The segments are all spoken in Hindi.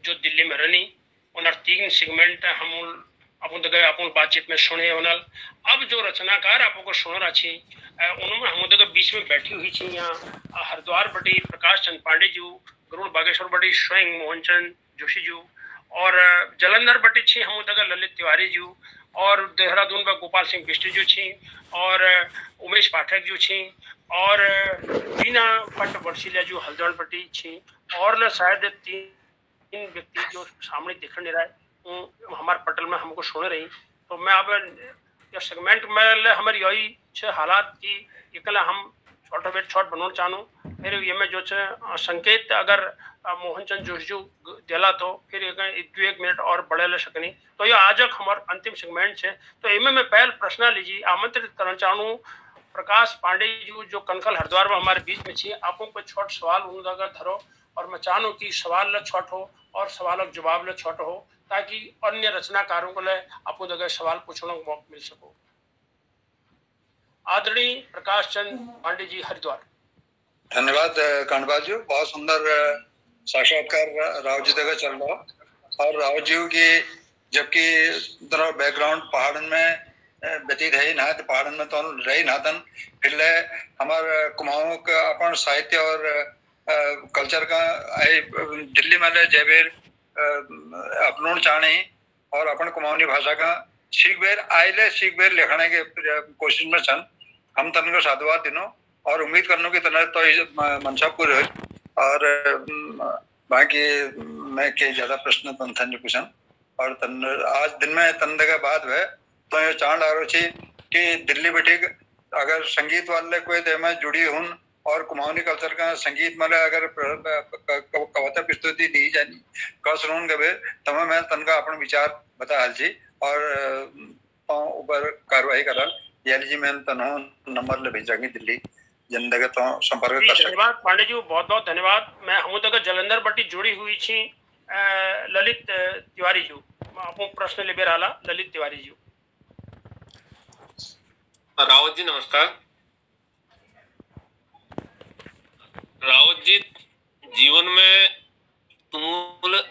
जो दिल्ली में रनी उनर 3 सेगमेंट हम अपन तो गए अपन बातचीत में सुने उनल अब जो रचनाकार आपको को सुन रहा छी उन्होंने हम तो बीच में बैठी हुई थी यहाँ हरिद्वार बटी प्रकाश चंद पांडे जी गरुड़ बागेश्वर बटी स्वयं मोहनचंद जोशी जी और जलंधर बटी छी हम तो ललित तिवारी जी और देहरादून में गोपाल सिंह बिष्ट जी छी और उमेश पाठक जी छी और बीना भट्ट वर्षीला जो हल्द्वानी बटी छी और न शायद 3 व्यक्ति जो सामने दिख नहीं रहा है हमारे पटल में हमको सुन रही तो मैं अब ये सेगमेंट में हमारी यही छे हालात की एकला हम शॉर्ट बनाना चाहूँ फिर ये में जो संकेत अगर मोहनचंद जोशी दिला तो फिर 1 मिनट और बढ़े ले सकनी तो ये आज हमारा अंतिम सेगमेंट है तो इनमें मैं पहल प्रश्न लीजिए आमंत्रित करना चाहूँ प्रकाश पांडे जी जो कनकल हरिद्वार में हमारे बीच में छे आपको कोई छोट सवाल उनका धरो और मैं चाहूँ कि सवाल ल छोट हो और सवाल जवाब ल छोट हो ताकि अन्य रचनाकारों को आपको जगह सवाल पूछने का मौका मिल सको। आदरणीय प्रकाश चंद पांडे जी हरिद्वार। धन्यवाद कांडपाल जी, बहुत सुंदर साक्षात्कार राव जी तक चल रहा और राव जी की जबकि बैकग्राउंड पहाड़न में व्यतीत है ना तो पहाड़न में तो रही ना तन फिर हमारे कुमाऊं का अपन साहित्य और कल्चर का दिल्ली में जयबेर अपनों चाहने और अपन कुमाऊनी भाषा का सीख बेर लिखने के कोशिश में छन हम तन को साधुवाद दिनों और उम्मीद करने की तरह तो मंशा पूरी हुई और बाकी मैं के ज्यादा प्रश्न तन पूछन और तन आज दिन में तन के बाद है तो ये चांद आ रही कि दिल्ली बैठी अगर संगीत वाले कोई तो मैं जुड़ी हूँ और कुमाऊनी कल्चर का संगीत में अगर कविता प्रस्तुति दी जानी कसरून गए तो मैं तन का अपन विचार बता हाल जी और ऊपर कार्रवाई करा याली जी मैं तनो नंबर ले भेजांगी दिल्ली जनता तो संपर्क कर सकते। धन्यवाद पांडे जी, बहुत बहुत धन्यवाद। मैं हम तक जलंधर बटी जुड़ी हुई छी ललित तिवारी जी आपको प्रश्न ले बेराला ललित तिवारी जी। रावत जी नमस्कार। रावत जी जीवन में तुमूल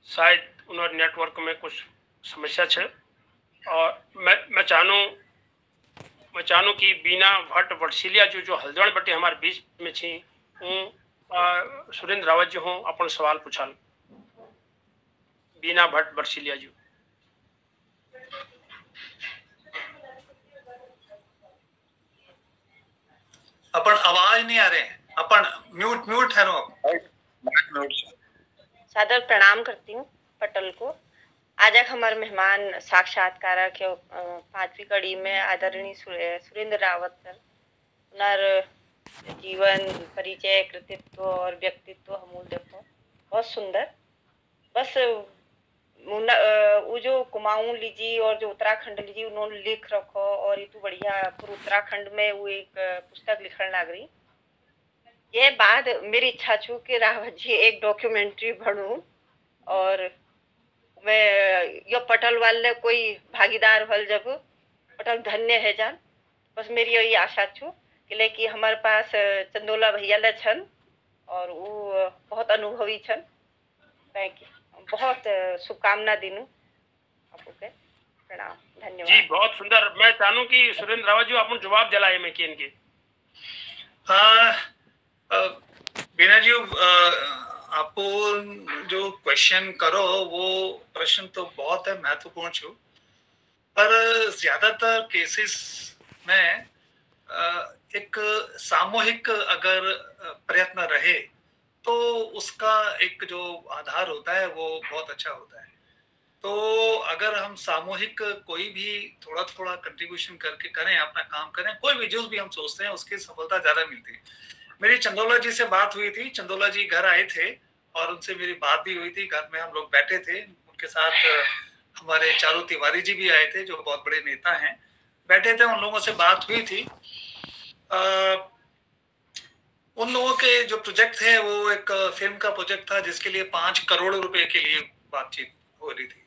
शायद उन्होंने नेटवर्क में कुछ समस्या है और मैं चाहूँ कि बीना भट्ट वर्षीलिया जो हल्द्वानी बटे हमारे बीच में छी हूँ सुरेंद्र रावत जी हूँ अपन सवाल पूछाल बीना भट्ट वर्षीलिया जी। अपन आवाज नहीं आ रहे हैं, अपन म्यूट है नो। सादर प्रणाम करती हूँ पटल को। आज हमारे मेहमान साक्षात्कार के 5वीं कड़ी में आदरणीय सुरेंद्र रावत सर उनर जीवन परिचय कृतित्व और व्यक्तित्व हम देखो बहुत सुंदर। बस वो जो कुमाऊं लीजी और जो उत्तराखंड लीजी उन्होंने लिख रखो और ये तो बढ़िया पूरे उत्तराखंड में वो एक पुस्तक लिखने लग रही। ये बाद मेरी इच्छा छू कि रावत जी एक डॉक्यूमेंट्री बनूं और मैं यो पटल वाले कोई भागीदार हल जब पटल धन्य है जान। बस मेरी यही आशा छू कि लेकि हमारे पास चंदोला भैया ले छन और वो बहुत अनुभवी छन। बहुत शुभकामना दिनू आपको के प्रणाम धन्यवाद जी। बहुत सुंदर। मैं चाहूँ कि सुरेंद्र रावत जी अपन जवाब दिलाए मैं के बीना जी आपको जो क्वेश्चन करो वो प्रश्न तो बहुत है महत्वपूर्ण छू पर ज्यादातर केसेस में एक सामूहिक अगर प्रयत्न रहे तो उसका एक जो आधार होता है वो बहुत अच्छा होता है। तो अगर हम सामूहिक कोई भी थोड़ा थोड़ा कंट्रीब्यूशन करके करें अपना काम करें कोई भी जो भी हम सोचते हैं उसकी सफलता ज्यादा मिलती है। मेरी चंदोला जी से बात हुई थी, चंदोला जी घर आए थे और उनसे मेरी बात भी हुई थी। घर में हम लोग बैठे थे, उनके साथ हमारे चारू तिवारी जी भी आए थे जो बहुत बड़े नेता हैं, बैठे थे, उन लोगों से बात हुई थी। उन लोगों के जो प्रोजेक्ट थे वो एक फिल्म का प्रोजेक्ट था जिसके लिए 5 करोड़ रुपए के लिए बातचीत हो रही थी।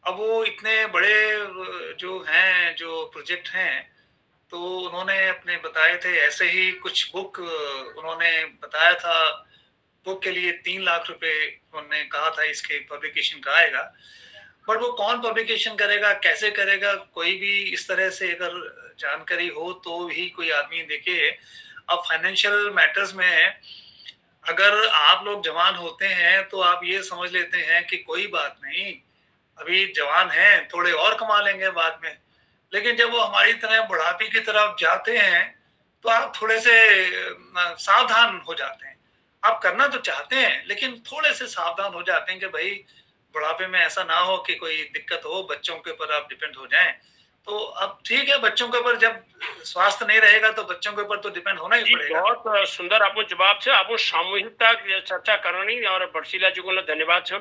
अब वो इतने बड़े जो हैं, जो प्रोजेक्ट हैं, तो उन्होंने अपने बताए थे ऐसे ही कुछ बुक उन्होंने बताया था, बुक के लिए 3 लाख रुपए उन्होंने कहा था इसके पब्लिकेशन का आएगा। बट वो कौन पब्लिकेशन करेगा, कैसे करेगा, कोई भी इस तरह से अगर जानकारी हो तो ही कोई आदमी देखे। अब फाइनेंशियल मैटर्स में अगर आप लोग जवान होते हैं तो आप ये समझ लेते हैं कि कोई बात नहीं, अभी जवान हैं, थोड़े और कमा लेंगे बाद में। लेकिन जब वो हमारी तरह बुढ़ापे की तरफ जाते हैं तो आप थोड़े से सावधान हो जाते हैं। आप करना तो चाहते हैं लेकिन थोड़े से सावधान हो जाते हैं कि भाई बुढ़ापे में ऐसा ना हो कि कोई दिक्कत हो, बच्चों के ऊपर आप डिपेंड हो जाएं। तो अब ठीक है, बच्चों के ऊपर जब स्वास्थ्य नहीं रहेगा तो बच्चों के ऊपर तो डिपेंड होना ही पड़ेगा। बहुत सुंदर आपको जवाब છે। આપણું સામૂહિકતા ચર્ચા કરવાની और बर्षीला जी को धन्यवाद છે।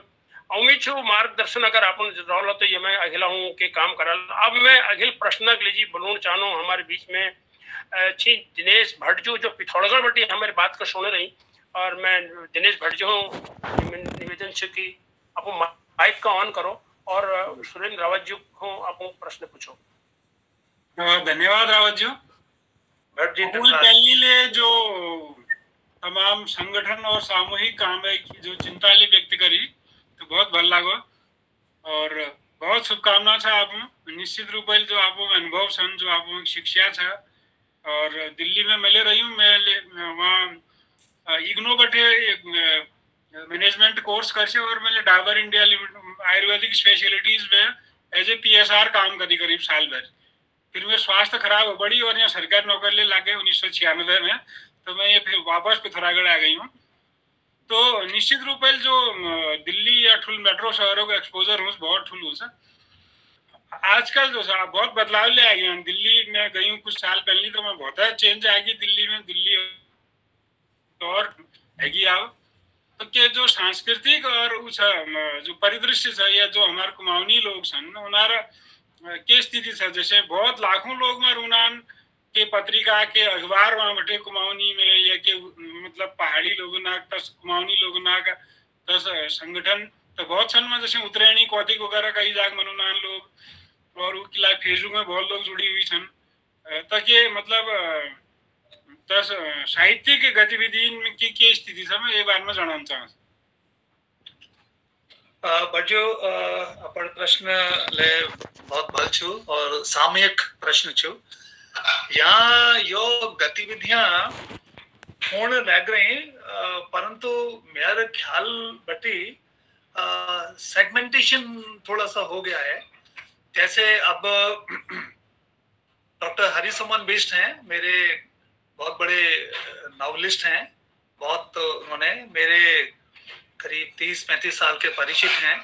उम्मीद छू मार्गदर्शन अगर आप रहो तो ये मैं अगिला हूँ के काम करा। अब मैं अगिल प्रश्न जी बोलना चाहूँ हमारे बीच में छी दिनेश भट्ट जो पिथौरागढ़ बटी हमारी बात को सुन रही, और मैं दिनेश भट्ट जो हूँ निवेदन है कि आप माइक का ऑन करो और सुरेंद्र रावत जी को आप प्रश्न पूछो। धन्यवाद रावत जी। भट्ट जी पहले जो तमाम संगठन और सामूहिक काम है की जो चिंता व्यक्त करी तो बहुत भल लागो और बहुत शुभकामना था आप निश्चित रूप जो आप अनुभव सन, जो आप शिक्षा था और दिल्ली में मिले रही हूँ। मैं वहाँ इग्नो बटे मैनेजमेंट कोर्स कर और मैंने डाबर इंडिया आयुर्वेदिक स्पेशलिटीज में एज ए PSR काम करी करीब साल भर। फिर मेरे स्वास्थ्य खराब हो पड़ी और यहाँ सरकारी नौकरी ले लागे 1996 में, तो मैं ये फिर वापस पिथौरागढ़ आ गई हूँ। तो निश्चित रूप से जो दिल्ली या ठुल मेट्रो शहरों का एक्सपोजर हूँ बहुत ठुल हूँ सर। आजकल जो सर बहुत बदलाव ले आ गया। दिल्ली में गई हूँ कुछ साल पहले तो मैं बहुत चेंज आएगी दिल्ली में, दिल्ली और हैगी आओ तो के जो सांस्कृतिक और उस जो परिदृश्य है या जो हमारे कुमाऊनी लोग सन उनारा के स्थिति है, जैसे बहुत लाखों लोग में रूनान के पत्रिका के अखबार वहाँ बटे कुमाऊनी में या के मतलब पहाड़ी लोगों ना तस कुमाऊनी लोगों ना का तस संगठन तो बहुत सन में जैसे उतरैनी कौतिक वगैरह कई जाग मनुनान लोग और उसके फेसबुक में बहुत लोग जुड़ी हुई सन तक ये मतलब तस साहित्यिक गतिविधि की स्थिति से मैं ये बारे में जानना चाहूँ। बजो अपन प्रश्न ले बहुत भल छु और सामयिक प्रश्न छु। यहाँ यो गतिविधियां पूर्ण लग रही, परंतु मेरा ख्याल बटी सेगमेंटेशन थोड़ा सा हो गया है। जैसे अब डॉक्टर हरिसुमन बिष्ट हैं, मेरे बहुत बड़े नॉवलिस्ट हैं, बहुत उन्होंने मेरे करीब 30-35 साल के परिचित हैं।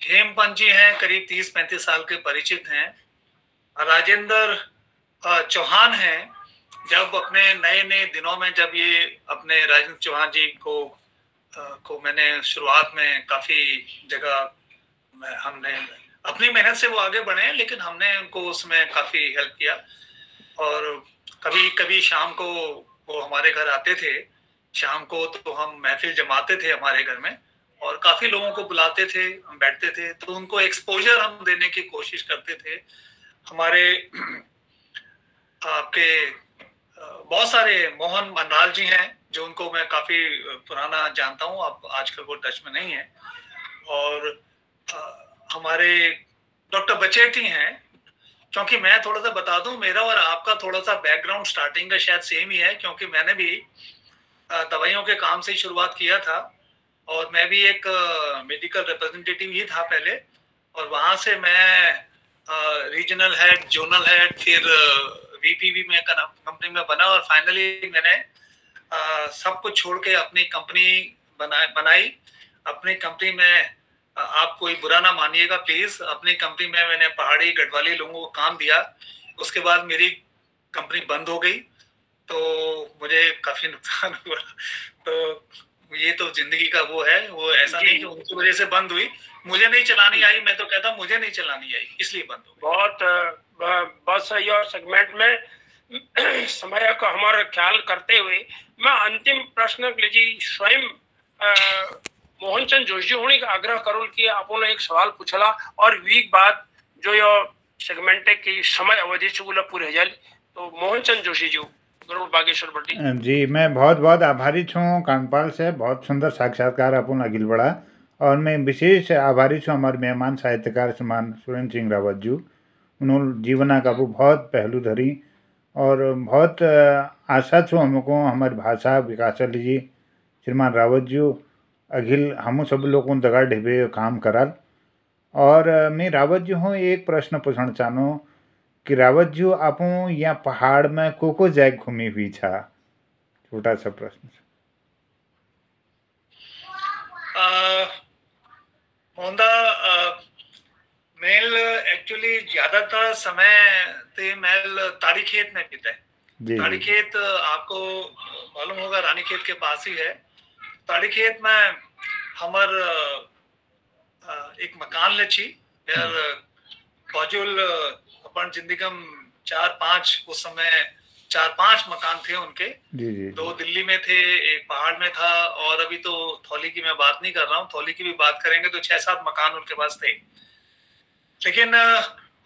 हेमपंत जी हैं, करीब 30-35 साल के परिचित हैं। राजेंद्र चौहान हैं, जब अपने नए नए दिनों में जब ये अपने राजेंद्र चौहान जी को मैंने शुरुआत में काफ़ी जगह हमने अपनी मेहनत से वो आगे बढ़े, लेकिन हमने उनको उसमें काफ़ी हेल्प किया। और कभी कभी शाम को वो हमारे घर आते थे, शाम को तो हम महफिल जमाते थे हमारे घर में और काफ़ी लोगों को बुलाते थे, हम बैठते थे तो उनको एक्सपोजर हम देने की कोशिश करते थे। हमारे आपके बहुत सारे मोहन मनराल जी हैं जो उनको मैं काफ़ी पुराना जानता हूँ, अब आजकल वो टच में नहीं है। और हमारे डॉक्टर बचेटी हैं, क्योंकि मैं थोड़ा सा बता दूं मेरा और आपका थोड़ा सा बैकग्राउंड स्टार्टिंग का शायद सेम ही है, क्योंकि मैंने भी दवाइयों के काम से ही शुरुआत किया था और मैं भी एक मेडिकल रिप्रेजेंटेटिव ही था पहले, और वहाँ से मैं रीजनल हेड, जोनल हेड, फिर VP भी मैं कंपनी में बना और फाइनली मैंने सब कुछ छोड़ के अपनी कंपनी बनाई। अपनी कंपनी में आप कोई बुरा ना मानिएगा प्लीज, अपनी कंपनी में मैंने पहाड़ी गढ़वाली लोगों को काम दिया। उसके बाद मेरी कंपनी बंद हो गई तो मुझे काफी नुकसान हुआ। तो ये तो जिंदगी का वो है, वो ऐसा नहीं कि उनकी वजह से बंद हुई, मुझे नहीं चलानी आई, मैं तो कहता हूँ मुझे नहीं चलानी आई इसलिए बंद हो गई। बहुत सही। और सेगमेंट में समय का हमारा ख्याल करते हुए मैं अंतिम प्रश्न जी स्वयं मोहनचंद जोशी होने का आग्रह करो कि आपण एक सवाल पूछला और वीक बाद जो यो सेगमेंट की समय अवधि चुगला पूरे जाए। तो मोहनचंद जोशी जी गरुड़ बागेश्वर बटी जी, मैं बहुत बहुत आभारी छूँ कानपाल से, बहुत सुंदर साक्षात्कार अपन अगिल बढ़ा। और मैं विशेष आभारी छूँ हमारे मेहमान साहित्यकार श्रीमान सुरेंद्र सिंह रावत जी। उन्होंने जीवना का बहुत पहलू धरी और बहुत आशा छूँ हमको हमारी भाषा विकास जी श्रीमान रावत जी अगिल हम सब लोगों दगा ढेबे काम कराल। और मैं रावत जी हूँ एक प्रश्न पूछना चाहूँ कि रावत जी आप यहाँ पहाड़ में को जाए घूमी हुई छा, छोटा सा प्रश्न। मोहनदा मेल एक्चुअली ज्यादातर समय ते मेल ताड़ीखेत में बीता है। ताड़ीखेत आपको मालूम होगा रानीखेत के पास ही है। ताड़ीखेत में हमार एक मकान लची यार बाजुल अपन जिंदगी में 4-5 उस समय 4-5 मकान थे उनके। दो दिल्ली में थे, एक पहाड़ में था, और अभी तो थौली की मैं बात नहीं कर रहा हूँ, थौली की भी बात करेंगे तो 6-7 मकान उनके पास थे। लेकिन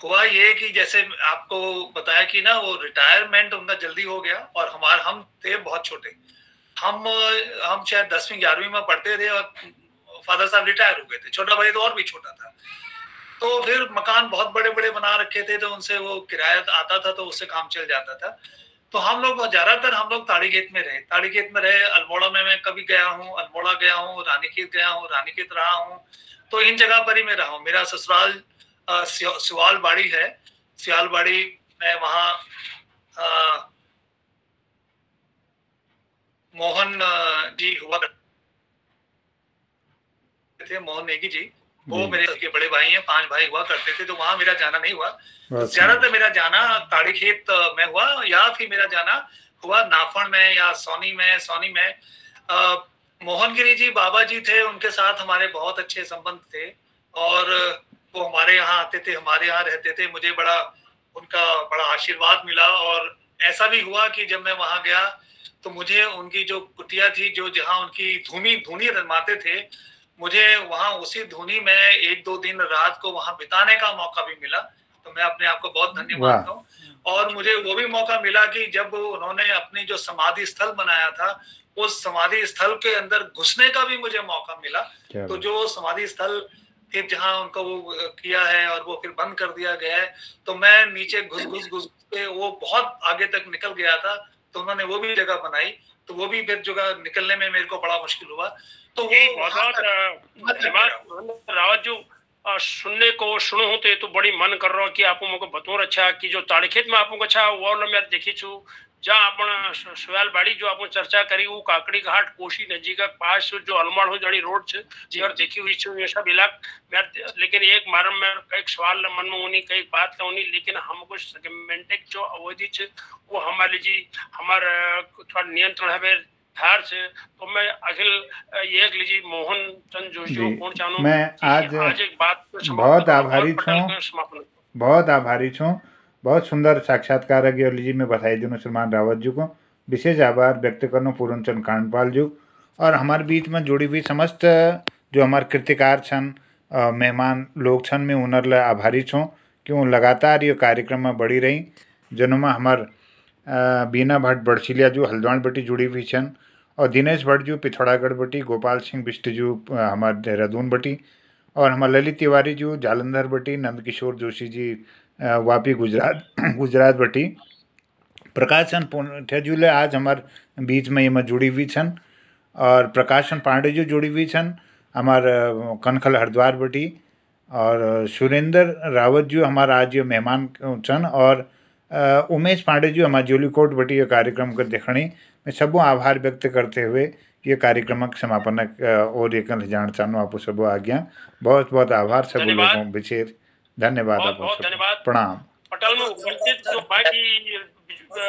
हुआ ये कि जैसे आपको बताया कि ना वो रिटायरमेंट उनका जल्दी हो गया और हम थे बहुत छोटे। हम शायद 10वीं 11वीं में पढ़ते थे और फादर साहब रिटायर हो गए थे। छोटा भाई तो और भी छोटा था। तो फिर मकान बहुत बड़े बड़े बना रखे थे तो उनसे वो किराया आता था तो उससे काम चल जाता था। तो हम लोग ज्यादातर ताड़ीखेत में रहे। ताड़ीखेत में रहे। अल्मोड़ा में मैं कभी गया हूँ, अल्मोड़ा गया हूँ, रानीखेत गया हूँ, रानीखेत रहा हूँ। तो इन जगह पर ही मैं रहा हूँ। मेरा ससुराल सियालबाड़ी है। सियालबाड़ी में वहाँ मोहन जी हुआ थे, मोहन नेगी जी, वो मेरे के बड़े भाई हैं। 5 भाई हुआ करते थे। तो वहां मेरा जाना नहीं हुआ। ज्यादातर मेरा जाना ताड़ीखेत में हुआ या फिर मेरा जाना हुआ नाफण में या सोनी में। मोहनगिरी जी बाबा जी थे, उनके साथ हमारे बहुत अच्छे संबंध थे और वो हमारे यहाँ आते थे, हमारे यहाँ रहते थे। मुझे उनका बड़ा आशीर्वाद मिला। और ऐसा भी हुआ कि जब मैं वहां गया तो मुझे उनकी जो कुटिया थी, जो जहाँ उनकी धुनी रमाते थे, मुझे वहां उसी धुनी में 1-2 दिन रात को वहां बिताने का मौका भी मिला। तो मैं अपने आप को बहुत धन्य मानता हूँ। और मुझे वो भी मौका मिला कि जब उन्होंने अपनी जो समाधि स्थल बनाया था, उस समाधि स्थल के अंदर घुसने का भी मुझे मौका मिला। तो जो समाधि स्थल फिर जहाँ उनको वो किया है और वो फिर बंद कर दिया गया है, तो मैं नीचे घुस के वो बहुत आगे तक निकल गया था। तो उन्होंने वो भी जगह बनाई, तो वो भी फिर जगह निकलने में मेरे को बड़ा मुश्किल हुआ। तो वो धन्यवाद रावत जी। सुनने को सुनो होते तो बड़ी मन कर रहा कि आप मुझे बतौर अच्छा कि जो ताड़ीखेत में आपको अच्छा वो मैं देखी छू जहाँ अपन सुयालबाड़ी जो अपन चर्चा करी वो काकड़ी घाट कोशी नजीक पास जो अलमड़ हो जड़ी रोड जी और देखी हुई छू ये सब इलाका। लेकिन एक मारम में कई सवाल मन में होनी कई बात होनी, लेकिन हमको सेगमेंटिक जो अवधि वो हमारे जी हमारे थोड़ा नियंत्रण है धार से। तो मैं अखिल एक लीजिए मोहन चंद जोशी को चाहूँ। मैं आज एक बात बहुत आभारी छूँ। बहुत सुंदर साक्षात्कार लीजिए मैं बधाई दूँ श्रीमान रावत जी को। विशेष आभार व्यक्त करना पूर्णचंद कांडपाल जी और हमारे बीच में जुड़ी हुई समस्त जो हमारे कृतिकार छन मेहमान लोग छन मैं उनर आभारी छूँ क्यों लगातार ये कार्यक्रम में बढ़ी रही। जिनमें हमार बीना भट्ट बड़सिलिया जो हल्द्वानी बटी जुड़ी हुई छन और दिनेश भट्ट जी पिथौरागढ़ बटी, गोपाल सिंह बिष्ट जी हमारे देहरादून बटी और हमारे ललित तिवारी जी जालंधर बटी, नंदकिशोर जोशी जी वापी गुजरात बटी, प्रकाशन ठेजुले आज हमारे बीच में ये जुड़ी हुई छन और प्रकाशन पांडे जी जुड़ी हुई छन हमारे कनखल हरिद्वार बटी और सुरेंद्र रावत जी हमारा आज मेहमान छन और उमेश पांडे जी हमारे जोलीकोट बटी ये कार्यक्रम को देखने मैं सबों आभार व्यक्त करते हुए ये कार्यक्रम का समापन और एक जान चाहूँ आप सब आज्ञा। बहुत बहुत आभार सब लोगों विशेष धन्यवाद। बहुत धन्यवाद। प्रणाम। पटल में उपस्थित जो बाकी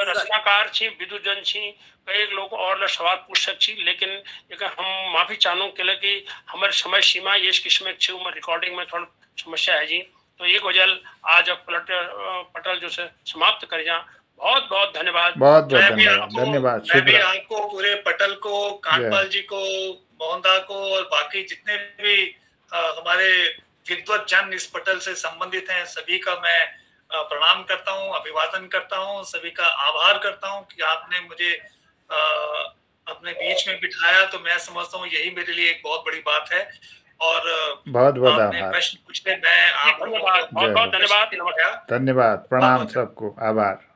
रचनाकार छी विदुजन छी कई लोग और सवाल पूछ सकती, लेकिन हम माफी चाहूँ के लिए कि हमारे समय सीमा ये किस्म रिकॉर्डिंग में थोड़ा समस्या है जी। तो एक वजह आज पटल जो से समाप्त कर जा। बहुत बहुत धन्यवाद। बहुत बहुत धन्यवाद। मैं भी आपको पूरे पटल को कांडपाल जी को मोहनदा को और बाकी जितने भी हमारे विद्वत जन इस पटल से संबंधित हैं, सभी का मैं प्रणाम करता हूं, अभिवादन करता हूं, सभी का आभार करता हूं कि आपने मुझे अपने बीच में बिठाया। तो मैं समझता हूं यही मेरे लिए एक बहुत बड़ी बात है। और बहुत बहुत आपने आभार। प्रश्न पूछे, मैं आपको बहुत बहुत धन्यवाद। धन्यवाद, प्रणाम सबको, आभार।